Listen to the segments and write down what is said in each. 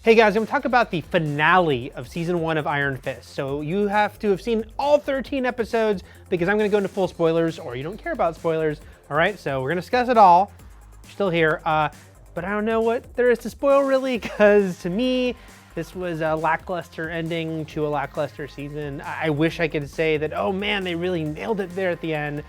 Hey guys, I'm going to talk about the finale of season 1 of Iron Fist. So you have to have seen all 13 episodes because I'm going to go into full spoilers, or you don't care about spoilers. All right, so we're going to discuss it all. You're still here, but I don't know what there is to spoil really, because to me, this was a lackluster ending to a lackluster season. I wish I could say that, oh man, they really nailed it there at the end.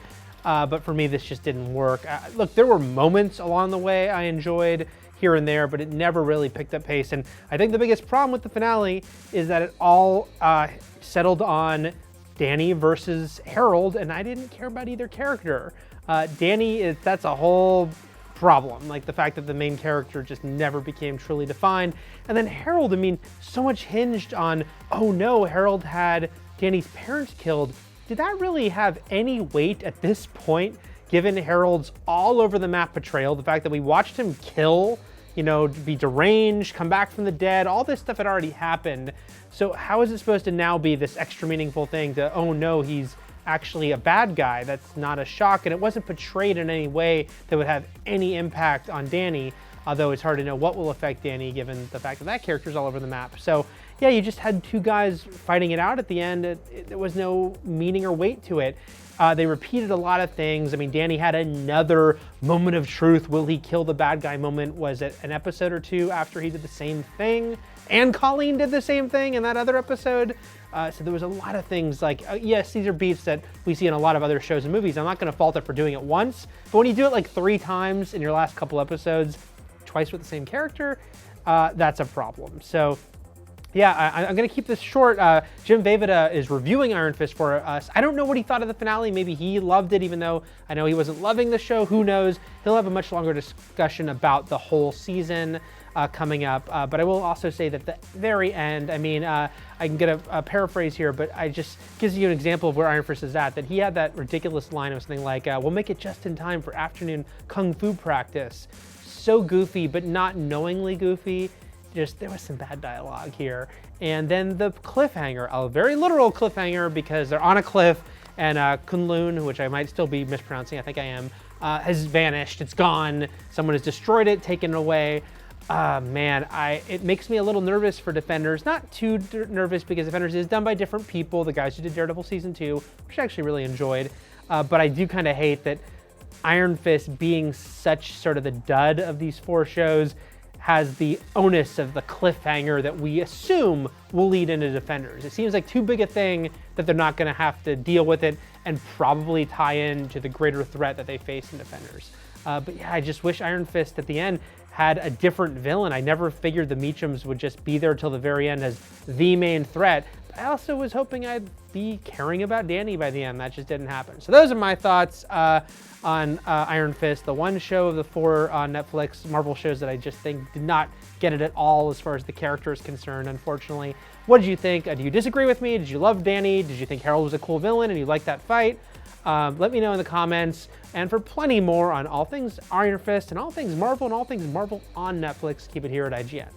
But for me, this just didn't work. Look, there were moments along the way I enjoyed here and there, but it never really picked up pace. And I think the biggest problem with the finale is that it all settled on Danny versus Harold, and I didn't care about either character. Danny, that's a whole problem, like the fact that the main character just never became truly defined. And then Harold, I mean, so much hinged on, oh no, Harold had Danny's parents killed. Did that really have any weight at this point, given Harold's all over the map betrayal, the fact that we watched him kill, you know, be deranged, come back from the dead, all this stuff had already happened. So how is it supposed to now be this extra meaningful thing to, oh no, he's actually a bad guy? That's not a shock, and it wasn't portrayed in any way that would have any impact on Danny, although it's hard to know what will affect Danny given the fact that that character's all over the map. So yeah, you just had two guys fighting it out at the end. There was no meaning or weight to it. They repeated a lot of things. I mean, Danny had another moment of truth. Will he kill the bad guy moment? Was it an episode or two after he did the same thing? And Colleen did the same thing in that other episode. So there was a lot of things like, yes, these are beats that we see in a lot of other shows and movies. I'm not gonna fault it for doing it once, but when you do it like 3 times in your last couple episodes, twice with the same character, that's a problem. So yeah, I'm going to keep this short. Jim Vejvoda is reviewing Iron Fist for us. I don't know what he thought of the finale. Maybe he loved it, even though I know he wasn't loving the show. Who knows? He'll have a much longer discussion about the whole season coming up. But I will also say that the very end, I mean, I can get a paraphrase here, but I just gives you an example of where Iron Fist is at, that he had that ridiculous line of something like, we'll make it just in time for afternoon kung fu practice. So goofy, but not knowingly goofy. Just, there was some bad dialogue here. And then the cliffhanger, a very literal cliffhanger, because they're on a cliff and Kunlun, which I might still be mispronouncing, I think I am, has vanished. It's gone. Someone has destroyed it, taken it away. Man, it makes me a little nervous for Defenders. Not too nervous, because Defenders is done by different people, the guys who did Daredevil Season 2, which I actually really enjoyed. But I do kind of hate that Iron Fist, being such sort of the dud of these 4 shows, has the onus of the cliffhanger that we assume will lead into Defenders. It seems like too big a thing that they're not gonna have to deal with it and probably tie in to the greater threat that they face in Defenders. But yeah, I just wish Iron Fist at the end had a different villain. I never figured the Meachums would just be there till the very end as the main threat. But I also was hoping I'd be caring about Danny by the end. That just didn't happen. So those are my thoughts on Iron Fist, the one show of the 4 on Netflix Marvel shows that I just think did not get it at all as far as the character is concerned, unfortunately. What did you think? Do you disagree with me? Did you love Danny? Did you think Harold was a cool villain and you liked that fight? Let me know in the comments. And for plenty more on all things Iron Fist and all things Marvel on Netflix, keep it here at IGN.